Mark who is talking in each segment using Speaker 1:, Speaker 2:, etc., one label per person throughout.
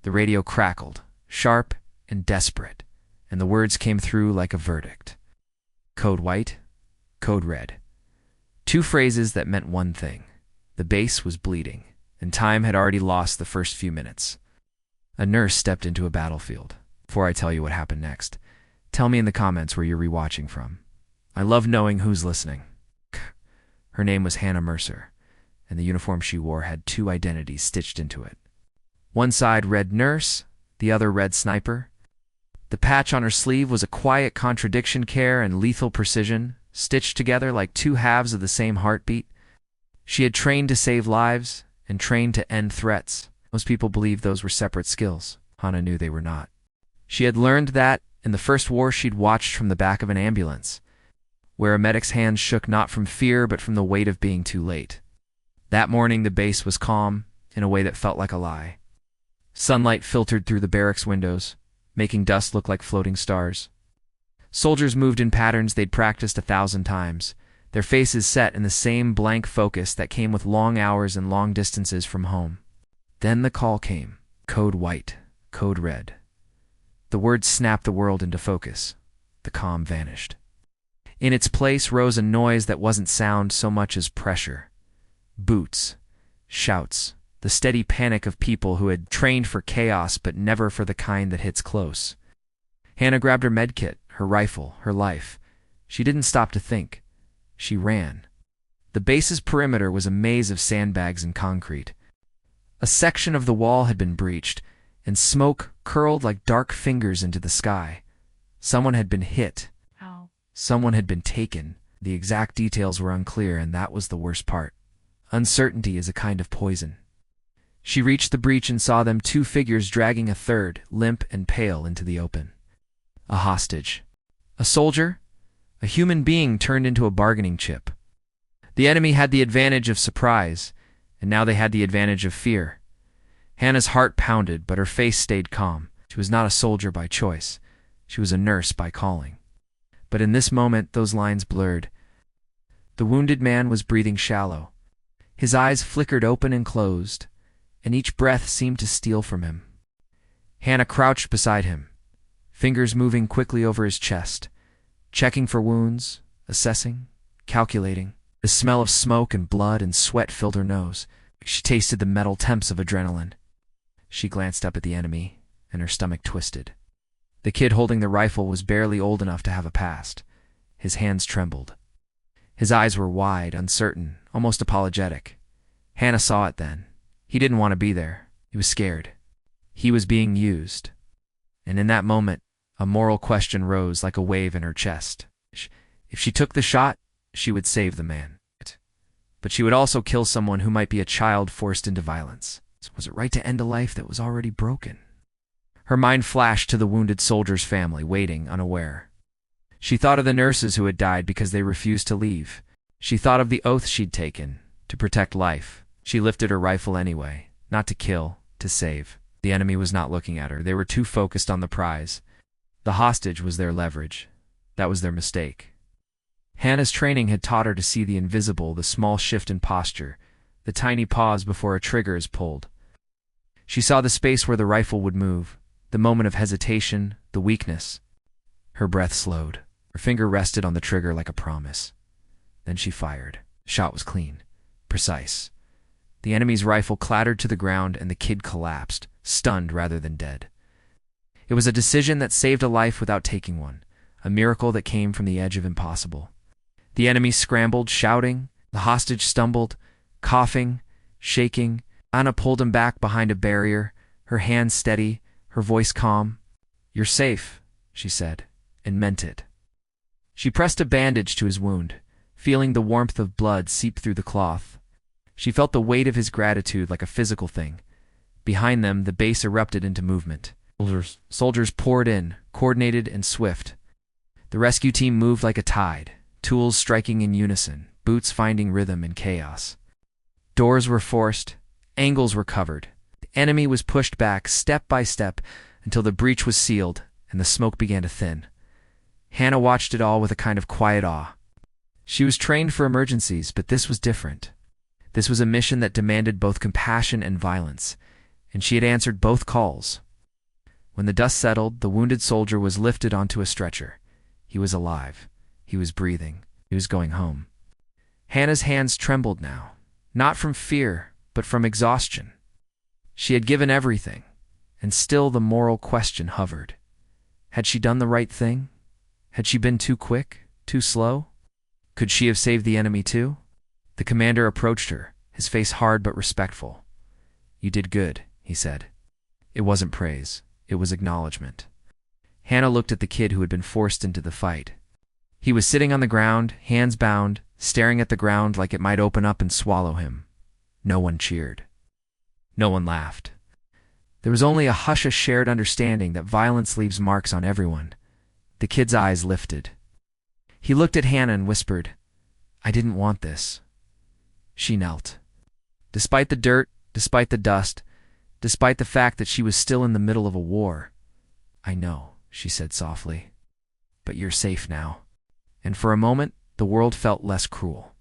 Speaker 1: The radio crackled, sharp and desperate, and the words came through like a verdict. Code white, code red. Two phrases that meant one thing. The base was bleeding, and time had already lost the first few minutes. A nurse stepped into a battlefield. Before I tell you what happened next, tell me in the comments where you're rewatching from. I love knowing who's listening. Her name was Hana Mercer, and the uniform she wore had two identities stitched into it. One side read nurse, the other read sniper. The patch on her sleeve was a quiet contradiction, care and lethal precision, stitched together like two halves of the same heartbeat. She had trained to save lives and trained to end threats. Most people believed those were separate skills. Hana knew they were not. She had learned that in the first war she'd watched from the back of an ambulance, where a medic's hands shook not from fear but from the weight of being too late. That morning the base was calm in a way that felt like a lie. Sunlight filtered through the barracks windows, making dust look like floating stars. Soldiers moved in patterns they'd practiced 1,000 times, their faces set in the same blank focus that came with long hours and long distances from home. Then the call came. Code white, code red. The words snapped the world into focus. The calm vanished. In its place rose a noise that wasn't sound so much as pressure. Boots, shouts, the steady panic of people who had trained for chaos but never for the kind that hits close. Hana grabbed her medkit, her rifle, her life. She didn't stop to think. She ran. The base's perimeter was a maze of sandbags and concrete. A section of the wall had been breached, and smoke curled like dark fingers into the sky. Someone had been hit.
Speaker 2: Ow.
Speaker 1: Someone had been taken. The exact details were unclear, and that was the worst part. Uncertainty is a kind of poison. She reached the breach and saw them, two figures dragging a third, limp and pale, into the open. A hostage. A soldier? A human being turned into a bargaining chip. The enemy had the advantage of surprise, and now they had the advantage of fear. Hana's heart pounded, but her face stayed calm. She was not a soldier by choice. She was a nurse by calling. But in this moment, those lines blurred. The wounded man was breathing shallow. His eyes flickered open and closed, and each breath seemed to steal from him. Hana crouched beside him, fingers moving quickly over his chest, checking for wounds, assessing, calculating. The smell of smoke and blood and sweat filled her nose. She tasted the metal temps of adrenaline. She glanced up at the enemy, and her stomach twisted. The kid holding the rifle was barely old enough to have a past. His hands trembled. His eyes were wide, uncertain, almost apologetic. Hana saw it then. He didn't want to be there. He was scared. He was being used. And in that moment, a moral question rose like a wave in her chest. If she took the shot, she would save the man. But she would also kill someone who might be a child forced into violence. Was it right to end a life that was already broken? Her mind flashed to the wounded soldier's family, waiting, unaware. She thought of the nurses who had died because they refused to leave. She thought of the oath she'd taken, to protect life. She lifted her rifle anyway, not to kill, to save. The enemy was not looking at her. They were too focused on the prize. The hostage was their leverage. That was their mistake. Hana's training had taught her to see the invisible, the small shift in posture, the tiny pause before a trigger is pulled. She saw the space where the rifle would move, the moment of hesitation, the weakness. Her breath slowed. Her finger rested on the trigger like a promise. Then she fired. The shot was clean, precise. The enemy's rifle clattered to the ground and the kid collapsed, stunned rather than dead. It was a decision that saved a life without taking one, a miracle that came from the edge of impossible. The enemy scrambled, shouting. The hostage stumbled, coughing, shaking. Hana pulled him back behind a barrier, her hands steady, her voice calm. "You're safe," she said, and meant it. She pressed a bandage to his wound, feeling the warmth of blood seep through the cloth. She felt the weight of his gratitude like a physical thing. Behind them, the base erupted into movement. Soldiers poured in, coordinated and swift. The rescue team moved like a tide, tools striking in unison, boots finding rhythm in chaos. Doors were forced, angles were covered. The enemy was pushed back step by step until the breach was sealed and the smoke began to thin. Hana watched it all with a kind of quiet awe. She was trained for emergencies, but this was different. This was a mission that demanded both compassion and violence, and she had answered both calls. When the dust settled, the wounded soldier was lifted onto a stretcher. He was alive. He was breathing. He was going home. Hana's hands trembled now, not from fear, but from exhaustion. She had given everything, and still the moral question hovered. Had she done the right thing? Had she been too quick, too slow? Could she have saved the enemy too? The commander approached her, his face hard but respectful. "You did good," he said. It wasn't praise. It was acknowledgement. Hana looked at the kid who had been forced into the fight. He was sitting on the ground, hands bound, staring at the ground like it might open up and swallow him. No one cheered. No one laughed. There was only a hush of shared understanding that violence leaves marks on everyone. The kid's eyes lifted. He looked at Hana and whispered, "I didn't want this." She knelt. Despite the dirt, despite the dust, despite the fact that she was still in the middle of a war. "I know," she said softly, "but you're safe now." And for a moment, the world felt less cruel.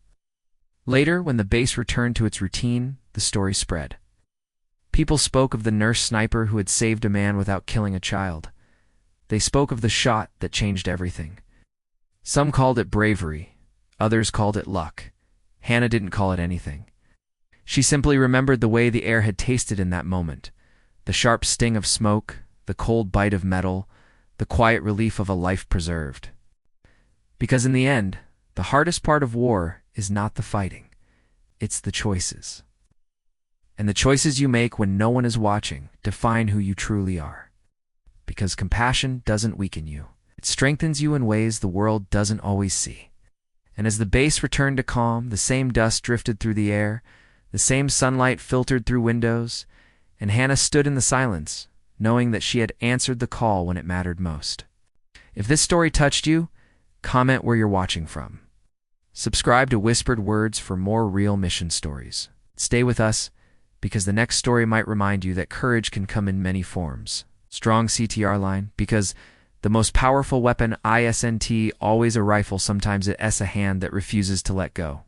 Speaker 1: Later, when the base returned to its routine, the story spread. People spoke of the nurse sniper who had saved a man without killing a child. They spoke of the shot that changed everything. Some called it bravery. Others called it luck. Hana didn't call it anything. She simply remembered the way the air had tasted in that moment. The sharp sting of smoke, the cold bite of metal, the quiet relief of a life preserved. Because in the end, the hardest part of war is not the fighting. It's the choices. And the choices you make when no one is watching define who you truly are. Because compassion doesn't weaken you. It strengthens you in ways the world doesn't always see. And as the base returned to calm, the same dust drifted through the air, the same sunlight filtered through windows, and Hana stood in the silence, knowing that she had answered the call when it mattered most. If this story touched you, comment where you're watching from. Subscribe to Whispered Words for more real mission stories. Stay with us, because the next story might remind you that courage can come in many forms. Strong CTR line, because the most powerful weapon isn't always a rifle, sometimes it's a hand that refuses to let go.